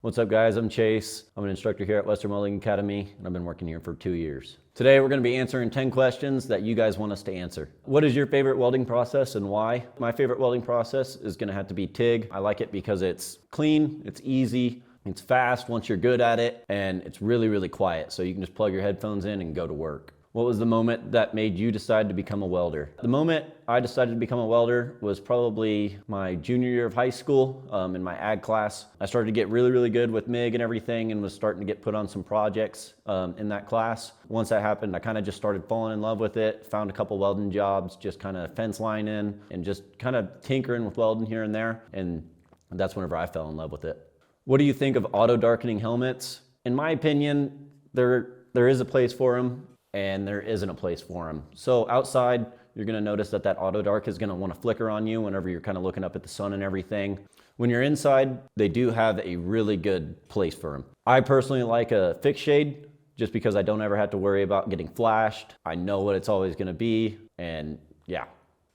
What's up guys, I'm Chase. I'm an instructor here at Western Welding Academy and I've been working here for 2 years. Today we're going to be answering 10 questions that you guys want us to answer. What is your favorite welding process and why? My favorite welding process is going to have to be TIG. I like it because it's clean, it's easy, it's fast once you're good at it, and it's really quiet, so you can just plug your headphones in and go to work. What was the moment that made you decide to become a welder? The moment I decided to become a welder was probably my junior year of high school in my ag class. I started to get really good with MIG and everything and was starting to get put on some projects in that class. Once that happened, I kind of just started falling in love with it, found a couple welding jobs, just kind of fence lining and just kind of tinkering with welding here and there. And that's whenever I fell in love with it. What do you think of auto darkening helmets? In my opinion, there is a place for them, and there isn't a place for them. So outside, you're gonna notice that auto dark is gonna wanna flicker on you whenever you're kind of looking up at the sun and everything. When you're inside, they do have a really good place for them. I personally like a fixed shade just because I don't ever have to worry about getting flashed. I know what it's always gonna be, and yeah.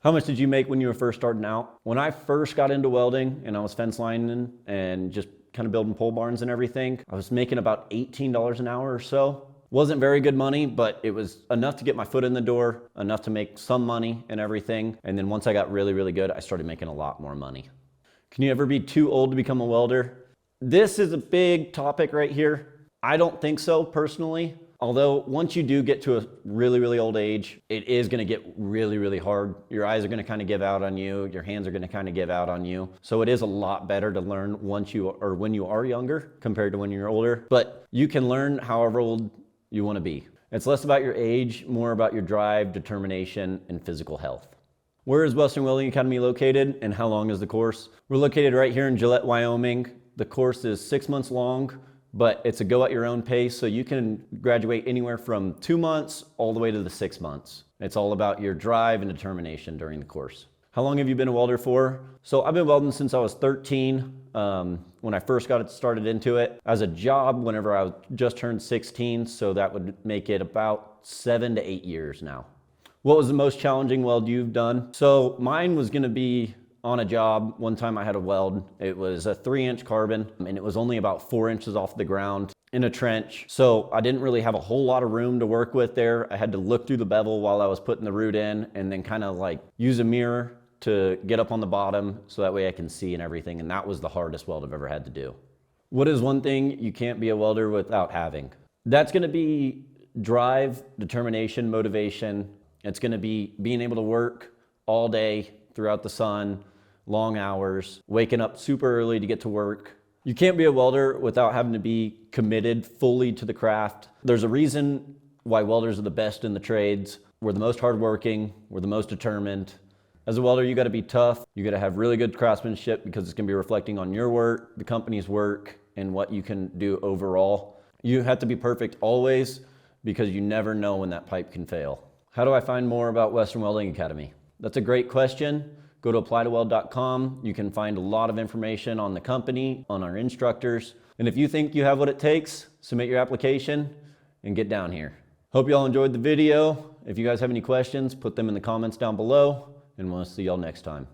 How much did you make when you were first starting out? When I first got into welding and I was fence lining and just kind of building pole barns and everything, I was making about $18 an hour or so. Wasn't very good money, but it was enough to get my foot in the door, enough to make some money and everything. And then once I got really good, I started making a lot more money. Can you ever be too old to become a welder? This is a big topic right here. I don't think so personally. Although once you do get to a really old age, it is gonna get really hard. Your eyes are gonna kind of give out on you. Your hands are gonna kind of give out on you. So it is a lot better to learn when you are younger compared to when you're older. But you can learn however old you want to be. It's less about your age, more about your drive, determination, and physical health. Where is Western Welding Academy located and how long is the course? We're located right here in Gillette, Wyoming. The course is 6 months long, but it's a go at your own pace, so you can graduate anywhere from 2 months all the way to the 6 months. It's all about your drive and determination during the course. How long have you been a welder for? So I've been welding since I was 13. When I first got started into it. As a job, whenever I just turned 16, so that would make it about 7 to 8 years now. What was the most challenging weld you've done? So mine was gonna be on a job. One time I had a weld. It was a 3-inch carbon, and it was only about 4 inches off the ground in a trench. So I didn't really have a whole lot of room to work with there. I had to look through the bevel while I was putting the root in and then kind of like use a mirror to get up on the bottom so that way I can see and everything, and that was the hardest weld I've ever had to do. What is one thing you can't be a welder without having? That's gonna be drive, determination, motivation. It's gonna be being able to work all day throughout the sun, long hours, waking up super early to get to work. You can't be a welder without having to be committed fully to the craft. There's a reason why welders are the best in the trades. We're the most hardworking, we're the most determined. As a welder, you gotta be tough. You gotta have really good craftsmanship because it's gonna be reflecting on your work, the company's work, and what you can do overall. You have to be perfect always because you never know when that pipe can fail. How do I find more about Western Welding Academy? That's a great question. Go to applytoweld.com. You can find a lot of information on the company, on our instructors. And if you think you have what it takes, submit your application and get down here. Hope you all enjoyed the video. If you guys have any questions, put them in the comments down below. And we'll see y'all next time.